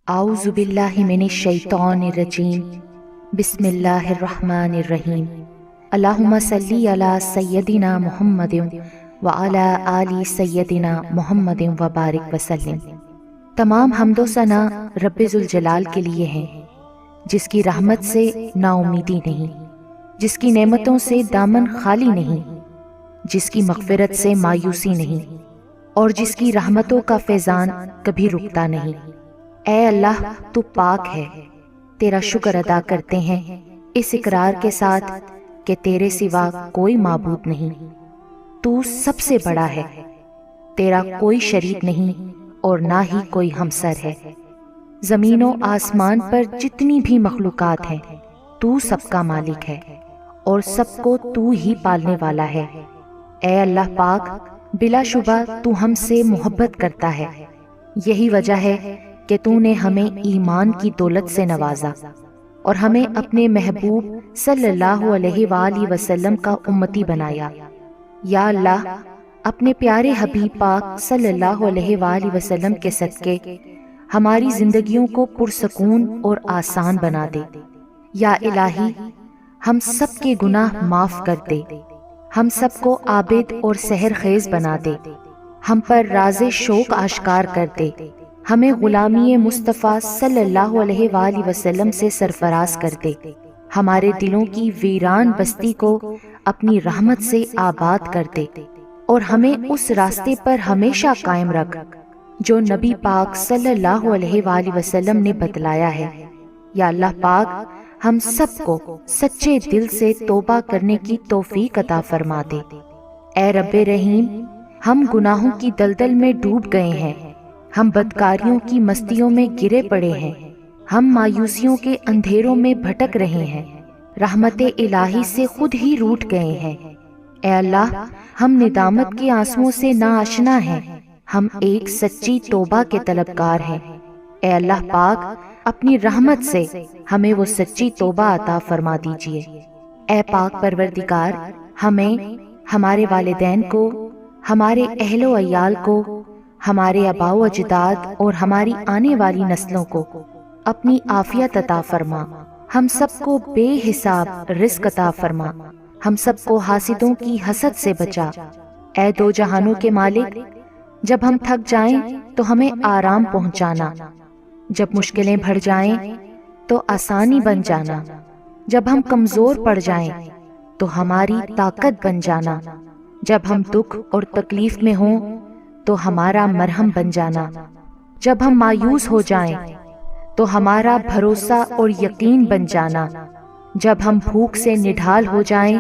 اعوذ باللہ من الشیطان الرجیم بسم اللہ الرحمن الرحیم اللہم صلی علی سیدنا محمد وعلی آل سیدنا محمد وبارک وسلم۔ تمام حمد و ثنا رب ذوالجلال کے لیے ہیں، جس کی رحمت سے نا امیدی نہیں، جس کی نعمتوں سے دامن خالی نہیں، جس کی مغفرت سے مایوسی نہیں، اور جس کی رحمتوں کا فیضان کبھی رکتا نہیں۔ اے اللہ، تو پاک ہے، تیرا شکر ادا کرتے ہیں اس اقرار کے ساتھ کہ تیرے سوا کوئی معبود نہیں، تو سب سے بڑا ہے، تیرا کوئی شریک نہیں اور نہ ہی کوئی ہمسر ہے۔ زمین و آسمان پر جتنی بھی مخلوقات ہیں تو سب کا مالک ہے اور سب کو تو ہی پالنے والا ہے۔ اے اللہ پاک، بلا شبہ تو ہم سے محبت کرتا ہے، یہی وجہ ہے کہ تو نے ہمیں ایمان کی دولت سے نوازا اور ہمیں اپنے محبوب صلی اللہ علیہ وآلہ وسلم کا امتی بنایا۔ یا اللہ، اپنے پیارے حبیب پاک صلی اللہ علیہ وآلہ وسلم کے صدقے ہماری زندگیوں کو پرسکون اور آسان بنا دے۔ یا الہی، ہم سب کے گناہ معاف کر دے، ہم سب کو عابد اور سحر خیز بنا دے، ہم پر راز شوق آشکار کر دے، ہمیں غلامی مصطفیٰ صلی اللہ علیہ وآلہ وسلم سے سرفراز کر دے، ہمارے دلوں کی ویران بستی کو اپنی رحمت سے آباد کر دے، اور ہمیں اس راستے پر ہمیشہ قائم رکھ جو نبی پاک صلی اللہ علیہ وآلہ وسلم نے بتلایا ہے۔ یا اللہ پاک، ہم سب کو سچے دل سے توبہ کرنے کی توفیق عطا فرما دے۔ اے رب رحیم، ہم گناہوں کی دلدل میں ڈوب گئے ہیں، ہم بدکاریوں کی مستیوں میں گرے پڑے ہیں، ہم مایوسیوں کے اندھیروں میں بھٹک رہے ہیں، رحمت الہی سے خود ہی روٹھ گئے ہیں۔ اے اللہ، ہم ندامت کے آنسوؤں سے ناآشنا ہیں، ہم ایک سچی توبہ کے طلبگار ہیں۔ اے اللہ پاک، اپنی رحمت سے ہمیں وہ سچی توبہ عطا فرما دیجئے۔ اے پاک پروردگار، ہمیں، ہمارے والدین کو، ہمارے اہل و عیال کو، ہمارے آباء و اجداد اور ہماری آنے والی نسلوں کو اپنی عافیت عطا فرما، ہم سب کو بے حساب رزق عطا فرما، ہم سب کو حاسدوں کی حسد سے بچا۔ اے دو جہانوں کے مالک، جب ہم تھک جائیں تو ہمیں آرام پہنچانا، جب مشکلیں بڑھ جائیں تو آسانی بن جانا، جب ہم کمزور پڑ جائیں تو ہماری طاقت بن جانا، جب ہم دکھ اور تکلیف میں ہوں تو ہمارا مرہم بن جانا، جب ہم مایوس ہو جائیں تو ہمارا بھروسہ اور یقین بن جانا، جب ہم بھوک سے نڈھال ہو جائیں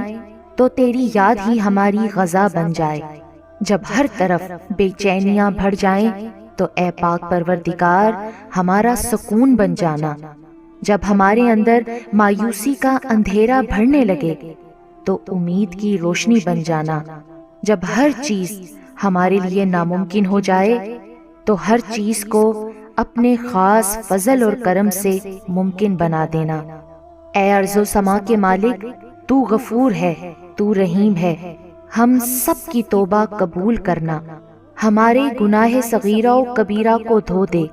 تو تیری یاد ہی ہماری غذا بن جائے، جب ہر طرف بے چینیاں بڑھ جائیں تو اے پاک پروردگار ہمارا سکون بن جانا، جب ہمارے اندر مایوسی کا اندھیرا بھرنے لگے تو امید کی روشنی بن جانا، جب ہر چیز ہمارے لیے ناممکن ہو جائے تو ہر چیز کو اپنے خاص فضل اور کرم سے ممکن بنا دینا۔ اے ارض و سما کے مالک، تو غفور ہے، تو رحیم ہے، ہم سب کی توبہ قبول کرنا، ہمارے گناہ صغیرہ و کبیرہ کو دھو دے،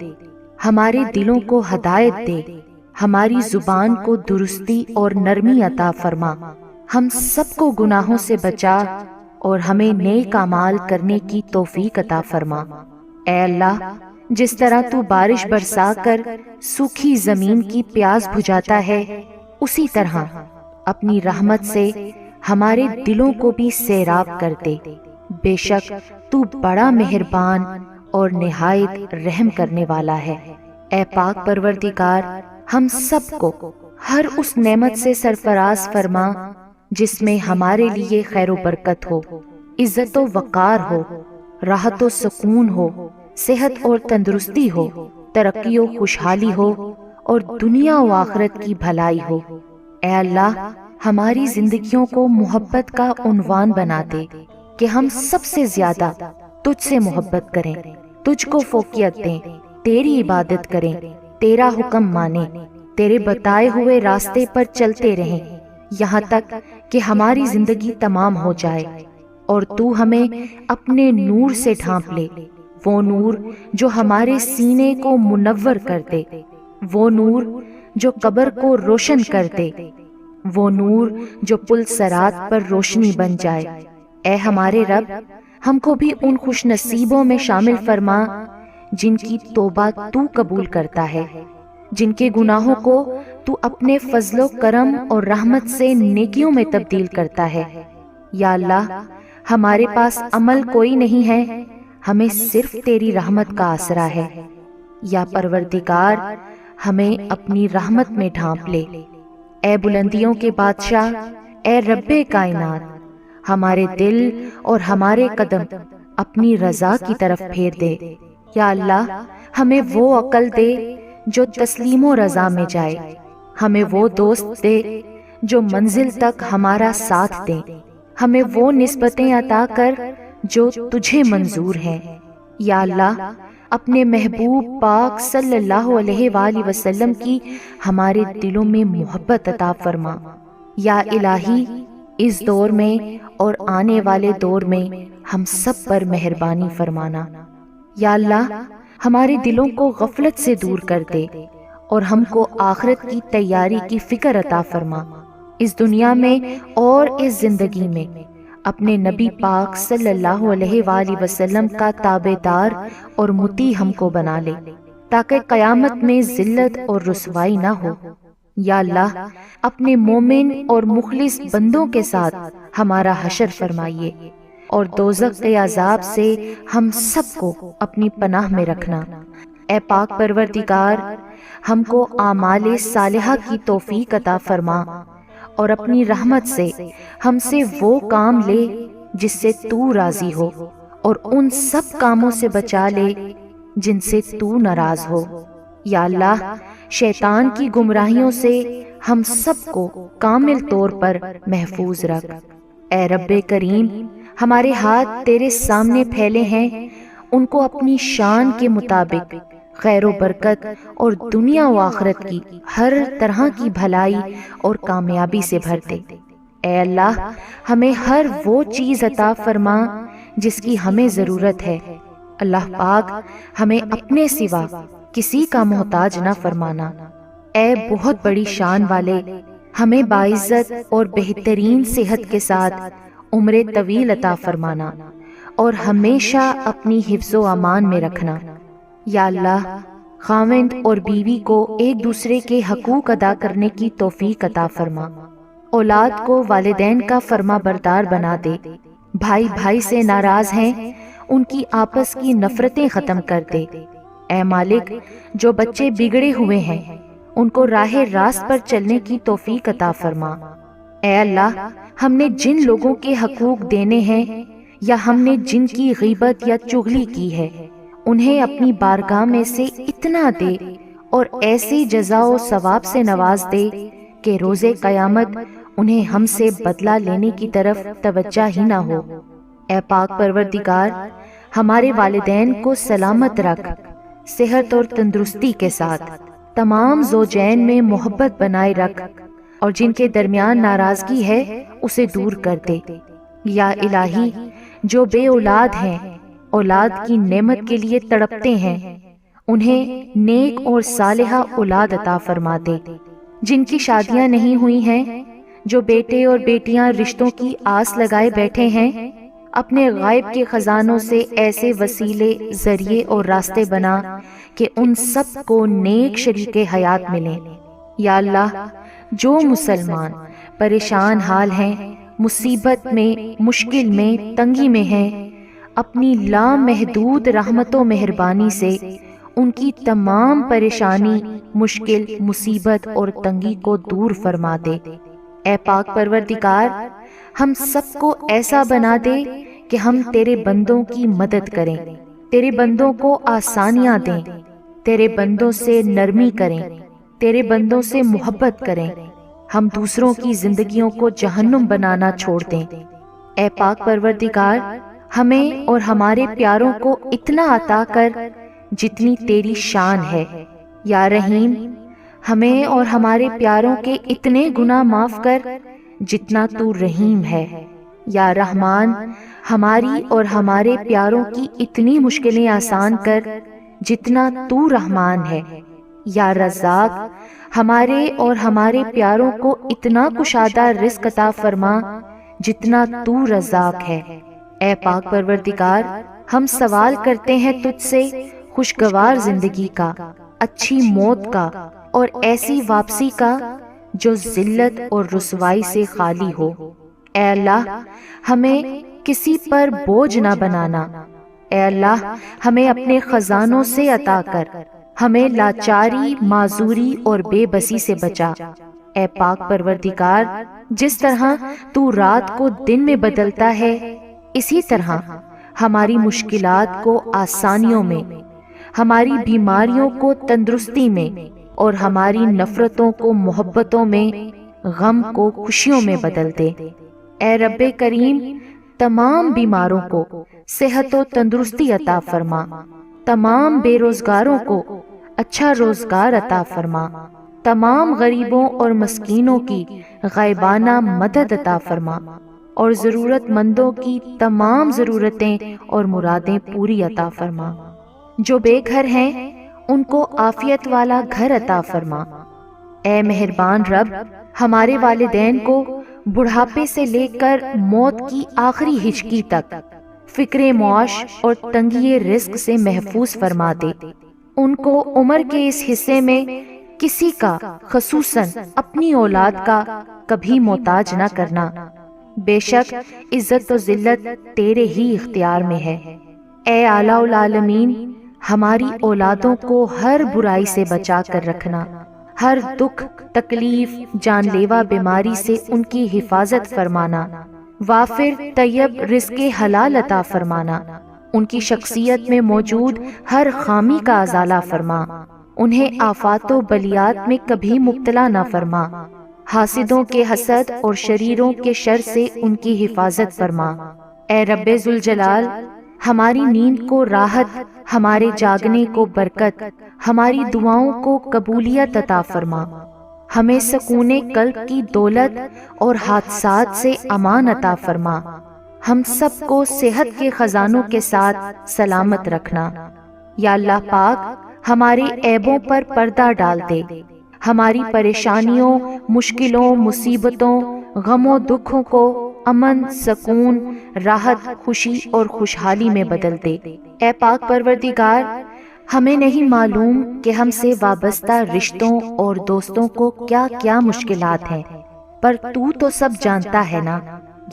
ہمارے دلوں کو ہدایت دے، ہماری زبان کو درستی اور نرمی عطا فرما، ہم سب کو گناہوں سے بچا اور ہمیں نیک اعمال کرنے کی توفیق عطا فرما۔ اے اللہ، جس طرح تو بارش برسا کر سوکھی زمین کی پیاس بجھاتا ہے، اسی طرح اپنی رحمت سے ہمارے دلوں کو بھی سیراب کر دے۔ بے شک تو بڑا مہربان اور نہایت رحم کرنے والا ہے۔ اے پاک پروردگار، ہم سب کو ہر اس نعمت سے سرفراز فرما جس میں ہمارے لیے خیر و برکت ہو، عزت و وقار ہو، راحت و سکون ہو، صحت اور تندرستی ہو، ترقی و خوشحالی ہو اور دنیا و آخرت کی بھلائی ہو۔ اے اللہ، ہماری زندگیوں کو محبت کا عنوان بنا دے کہ ہم سب سے زیادہ تجھ سے محبت کریں، تجھ کو فوقیت دیں، تیری عبادت کریں، تیرا حکم مانیں، تیرے بتائے ہوئے راستے پر چلتے رہیں یہاں تک کہ ہماری زندگی تمام ہو جائے اور تو ہمیں اپنے نور سے ڈھانپ لے، وہ نور جو ہمارے سینے کو منور کر دے، وہ نور جو قبر کو روشن کر دے، وہ نور جو پل صراط پر روشنی بن جائے۔ اے ہمارے رب، ہم کو بھی ان خوش نصیبوں میں شامل فرما جن کی توبہ تو قبول کرتا ہے، جن کے گناہوں کو تو اپنے فضل و کرم اور رحمت سے نیکیوں میں تبدیل کرتا ہے۔ یا اللہ، ہمارے پاس عمل کوئی نہیں ہے، ہمیں صرف تیری رحمت کا آسرا ہے۔ یا پروردگار، ہمیں اپنی رحمت میں ڈھانپ لے۔ اے بلندیوں کے بادشاہ، اے رب کائنات، ہمارے دل اور ہمارے قدم اپنی رضا کی طرف پھیر دے۔ یا اللہ، ہمیں وہ عقل دے جو تسلیم و رضا میں جائے، ہمیں وہ دوست دے جو منزل تک ہمارا ساتھ دیں، ہمیں وہ نسبتیں عطا کر جو تجھے منظور ہیں۔ یا اللہ، اپنے محبوب پاک صلی اللہ علیہ وآلہ وسلم کی ہمارے دلوں میں محبت عطا فرما۔ یا الہی، اس دور میں اور آنے والے دور میں ہم سب پر مہربانی فرمانا۔ یا اللہ، ہمارے دلوں کو غفلت سے دور کر دے اور ہم کو آخرت کی تیاری کی فکر عطا فرما۔ اس دنیا میں اور اس زندگی میں اپنے نبی پاک صلی اللہ علیہ وآلہ وسلم کا تابع دار اور مطیع ہم کو بنا لے، تاکہ قیامت میں ذلت اور رسوائی نہ ہو۔ یا اللہ، اپنے مومن اور مخلص بندوں کے ساتھ ہمارا حشر فرمائیے اور دوزخ کے عذاب سے ہم سب کو اپنی پناہ میں رکھنا۔ اے پاک پروردگار، ہم کو اعمال صالحہ کی توفیق عطا فرما اور اپنی رحمت سے ہم سے وہ کام لے جس سے تو راضی ہو، اور ان سب کاموں سے بچا لے جن سے تو ناراض ہو۔ یا اللہ، شیطان کی گمراہیوں سے ہم سب کو کامل طور پر محفوظ رکھ۔ اے رب کریم، ہمارے ہاتھ تیرے سامنے پھیلے ہیں، ان کو اپنی شان کے مطابق خیر و برکت اور دنیا و آخرت کی ہر طرح کی بھلائی اور کامیابی سے بھر دے۔ اے اللہ، ہمیں ہر وہ چیز عطا فرما جس کی ہمیں ضرورت ہے۔ اللہ پاک، ہمیں اپنے سوا کسی کا محتاج نہ فرمانا۔ اے بہت بڑی شان والے، ہمیں باعزت اور بہترین صحت کے ساتھ عمر طویل عطا فرمانا اور ہمیشہ اپنی حفظ و امان میں رکھنا۔ یا اللہ، خاوند اور بیوی کو ایک دوسرے کے حقوق ادا کرنے کی توفیق عطا فرما، اولاد کو والدین کا فرما بردار بنا دے، بھائی بھائی سے ناراض ہیں ان کی آپس کی نفرتیں ختم کر دے۔ اے مالک، جو بچے بگڑے ہوئے ہیں ان کو راہ راست پر چلنے کی توفیق عطا فرما۔ اے اللہ، ہم نے جن لوگوں کے حقوق دینے ہیں یا ہم نے جن کی غیبت یا چغلی کی ہے، انہیں اپنی بارگاہ میں سے اتنا دے اور ایسی جزا و ثواب سے نواز دے کہ روز قیامت انہیں ہم سے بدلہ لینے کی طرف توجہ ہی نہ ہو۔ اے پاک پروردگار، ہمارے والدین کو سلامت رکھ، صحت اور تندرستی کے ساتھ تمام زوجین میں محبت بنائے رکھ، اور جن کے درمیان ناراضگی ہے اسے دور کر دے۔ یا الہی، جو بے اولاد ہیں، اولاد کی نعمت کے لیے تڑپتے ہیں، انہیں نیک اور صالحہ اولاد عطا فرما دے۔ جن کی شادیاں نہیں ہوئی ہیں، جو بیٹے اور بیٹیاں رشتوں کی آس لگائے بیٹھے ہیں، اپنے غائب کے خزانوں سے ایسے وسیلے، ذریعے اور راستے بنا کہ ان سب کو نیک شریک حیات ملیں۔ یا اللہ، جو مسلمان پریشان حال ہیں، مصیبت میں، مشکل میں، تنگی میں ہیں، اپنی لامحدود رحمت و مہربانی سے ان کی تمام پریشانی، مشکل، مصیبت اور تنگی کو دور فرما دے۔ اے پاک پروردگار، ہم سب کو ایسا بنا دے کہ ہم تیرے بندوں کی مدد کریں، تیرے بندوں کو آسانیاں دیں، تیرے بندوں سے نرمی کریں، تیرے بندوں سے محبت کریں، ہم دوسروں کی زندگیوں کو جہنم بنانا چھوڑ دیں۔ اے پاک پروردگار، ہمیں اور ہمارے پیاروں کو اتنا عطا کر جتنی تیری شان ہے۔ یا رحیم، ہمیں اور ہمارے پیاروں کے اتنے گناہ معاف کر جتنا تو رحیم ہے۔ یا رحمان، ہماری اور ہمارے پیاروں کی اتنی مشکلیں آسان کر جتنا تو رحمان ہے۔ یا رزاق، ہمارے اور ہمارے پیاروں کو اتنا کشادہ رزق عطا فرما جتنا تو رزاق ہے۔ اے پاک پروردگار، ہم سوال کرتے ہیں تجھ سے خوشگوار زندگی کا، اچھی موت کا اور ایسی واپسی کا جو ذلت اور رسوائی سے خالی ہو۔ اے اللہ، ہمیں کسی پر بوجھ نہ بنانا۔ اے اللہ، ہمیں اپنے خزانوں سے عطا کر، ہمیں لاچاری، معذوری اور بے بسی سے بچا۔ اے پاک پروردگار، جس طرح تو رات کو دن میں بدلتا ہے، اسی طرح ہماری مشکلات کو آسانیوں میں، ہماری بیماریوں کو تندرستی میں اور ہماری نفرتوں کو محبتوں میں، غم کو خوشیوں میں بدل دے۔ اے رب کریم، تمام بیماروں کو صحت و تندرستی عطا فرما، تمام بے روزگاروں کو اچھا روزگار عطا فرما، تمام غریبوں اور مسکینوں کی غائبانہ مدد عطا فرما اور ضرورت مندوں کی تمام ضرورتیں اور مرادیں پوری عطا فرما۔ جو بے گھر ہیں ان کو عافیت والا گھر عطا فرما۔ اے مہربان رب، ہمارے والدین کو بڑھاپے سے لے کر موت کی آخری ہچکی تک فکر معاش اور تنگی رزق سے محفوظ فرما دے۔ ان کو عمر کے اس حصے میں کسی کا، خصوصاً اپنی اولاد کا، کبھی محتاج نہ کرنا۔ بے شک عزت و ذلت تیرے ہی اختیار میں ہے۔ اے اعلیٰ العالمین، ہماری اولادوں کو ہر برائی سے بچا کر رکھنا، ہر دکھ، تکلیف، جان لیوا بیماری سے ان کی حفاظت فرمانا، وافر طیب رزق حلال عطا فرمانا، ان کی شخصیت میں موجود ہر خامی کا ازالہ فرما، انہیں آفات و بلیات میں کبھی مبتلا نہ فرما، حاسدوں کے حسد اور شریروں کے شر سے ان کی حفاظت فرما۔ اے رب ذوالجلال، ہماری نیند کو راحت، ہمارے جاگنے کو برکت، ہماری دعاؤں کو قبولیت عطا فرما، ہمیں سکون قلب کی دولت اور حادثات سے امان عطا فرما، ہم سب کو صحت کے خزانوں کے ساتھ سلامت رکھنا۔ یا اللہ پاک، ہمارے عیبوں پر پردہ ڈال دے، ہماری پریشانیوں، مشکلوں، مصیبتوں، غم و دکھوں کو امن، سکون، راحت، خوشی اور خوشحالی میں بدل دے۔ اے پاک پروردگار، ہمیں نہیں معلوم کہ ہم سے وابستہ رشتوں اور دوستوں کو کیا کیا مشکلات ہیں، پر تو سب جانتا ہے نا۔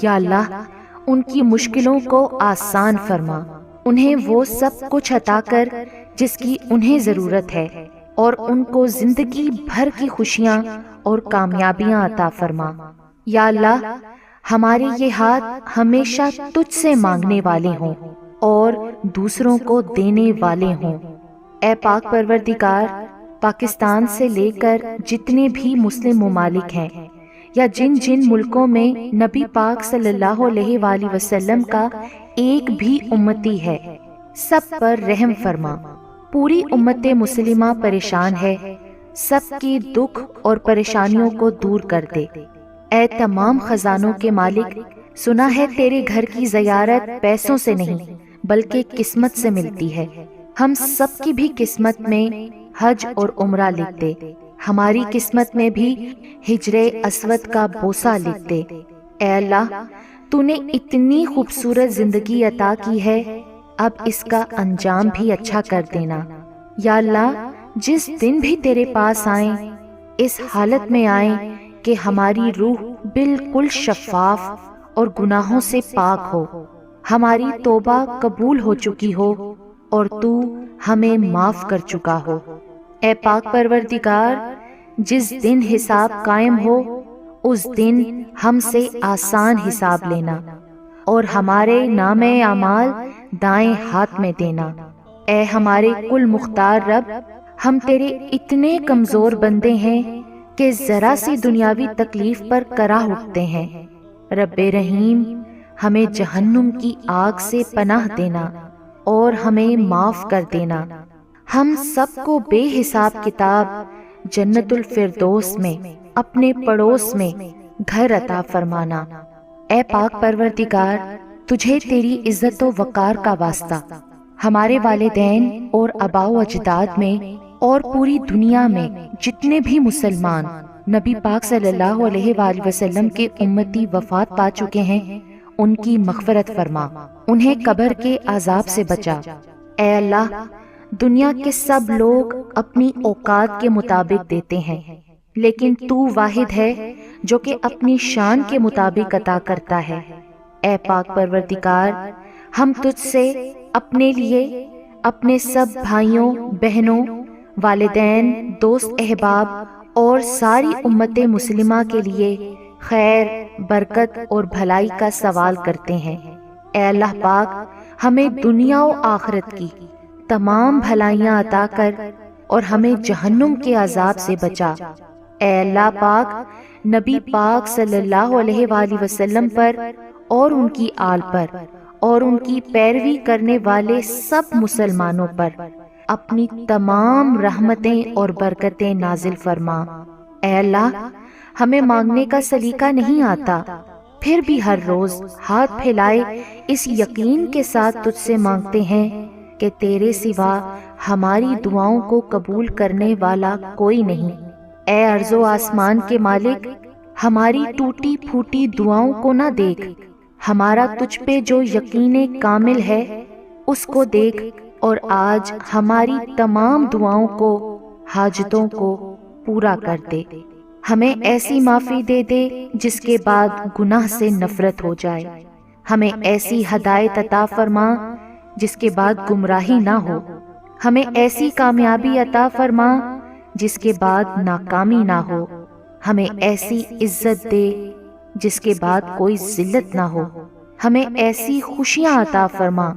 یا اللہ، ان کی مشکلوں کو آسان فرما، انہیں وہ سب کچھ عطا کر جس کی انہیں ضرورت ہے، اور ان کو زندگی بھر کی خوشیاں اور کامیابیاں عطا فرما۔ یا اللہ، ہمارے یہ ہاتھ ہمیشہ تجھ سے مانگنے والے ہوں اور دوسروں کو دینے والے ہوں۔ اے پاک پروردگار، پاکستان سے لے کر جتنے بھی مسلم ممالک ہیں، یا جن جن ملکوں میں نبی پاک صلی اللہ علیہ وآلہ وسلم کا ایک بھی امتی ہے، سب پر رحم فرما۔ پوری امت مسلمہ پریشان ہے، سب کی دکھ اور پریشانیوں کو دور کر دے۔ اے تمام خزانوں کے مالک، سنا ہے تیرے گھر کی زیارت پیسوں سے نہیں بلکہ قسمت سے ملتی ہے۔ ہم سب کی بھی قسمت میں حج اور عمرہ لکھ دے، ہماری قسمت میں بھی ہجر اسود کا بوسہ لکھ دے۔ اے اللہ، تو نے اتنی خوبصورت زندگی عطا کی ہے، اب اس کا انجام بھی اچھا کر دینا۔ یا اللہ، جس دن بھی تیرے پاس آئیں، اس حالت میں آئیں کہ ہماری روح بالکل شفاف اور گناہوں سے پاک ہو، ہماری توبہ قبول ہو چکی ہو اور تو ہمیں معاف کر چکا ہو۔ اے پاک پروردگار، جس دن حساب قائم ہو اس دن ہم سے آسان حساب لینا اور ہمارے نام اعمال دائیں ہاتھ میں دینا۔ اے ہمارے کل مختار رب، ہم تیرے اتنے کمزور بندے ہیں کہ ذرا سی دنیاوی تکلیف پر کراہ اٹھتے ہیں۔ رب رحیم، ہمیں جہنم کی آگ سے پناہ دینا اور ہمیں معاف کر دینا۔ ہم سب کو بے حساب کتاب جنت الفردوس میں اپنے پڑوس میں گھر عطا فرمانا۔ اے پاک پروردگار، تجھے تیری عزت و وقار کا واسطہ، ہمارے والدین اور آباء و اجداد میں اور پوری دنیا میں جتنے بھی مسلمان نبی پاک صلی اللہ علیہ وآلہ وسلم کے امتی وفات پا چکے ہیں، ان کی مغفرت فرما، انہیں قبر کے عذاب سے بچا۔ اے اللہ، دنیا کے سب لوگ اپنی اوقات کے مطابق دیتے ہیں، لیکن تو واحد ہے جو کہ اپنی شان کے مطابق عطا کرتا ہے۔ اے پاک پروردگار، ہم تجھ سے اپنے لیے، اپنے سب بھائیوں بہنوں، والدین، دوست احباب اور ساری امت مسلمہ کے لیے خیر، برکت اور بھلائی کا سوال کرتے ہیں۔ اے اللہ پاک، ہمیں دنیا و آخرت کی تمام بھلائیاں عطا کر اور ہمیں جہنم کے عذاب سے بچا۔ اے اللہ پاک، نبی پاک صلی اللہ علیہ وآلہ وسلم پر اور ان کی آل پر اور ان کی پیروی کرنے والے سب مسلمانوں پر اپنی تمام رحمتیں اور برکتیں نازل فرما۔ اے اللہ، ہمیں مانگنے کا سلیقہ نہیں آتا، پھر بھی ہر روز ہاتھ پھیلائے اس یقین کے ساتھ تجھ سے مانگتے ہیں کہ تیرے سوا ہماری دعاؤں کو قبول کرنے والا کوئی نہیں۔ اے ارض و آسمان کے مالک، ہماری ٹوٹی پھوٹی دعاؤں کو نہ دیکھ، ہمارا تجھ پہ جو یقین کامل ہے اس کو دیکھ، اور آج ہماری تمام دعاؤں کو، حاجتوں کو پورا کر دے۔ ہمیں ایسی معافی دے دے جس کے بعد گناہ سے نفرت ہو جائے، ہمیں ایسی ہدایت عطا فرما جس کے بعد گمراہی نہ ہو، ہمیں ایسی کامیابی عطا فرما جس کے بعد ناکامی نہ ہو، ہمیں ایسی عزت دے جس کے بعد کوئی ذلت نہ ہو، ہمیں ایسی خوشیاں عطا فرما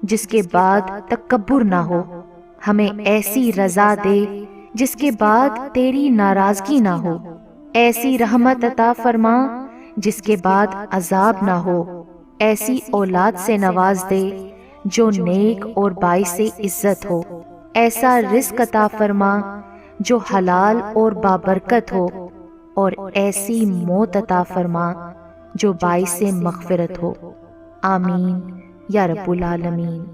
جس کے بعد تکبر نہ ہو، ہمیں ایسی رضا دے جس کے بعد تیری ناراضگی نہ ہو، ایسی رحمت عطا فرما جس کے بعد عذاب نہ ہو، ایسی اولاد سے نواز دے جو نیک اور باعث عزت ہو، ایسا رزق عطا فرما جو حلال اور بابرکت ہو، اور ایسی موت عطا فرما جو باعث مغفرت ہو۔ آمین یا رب العالمین۔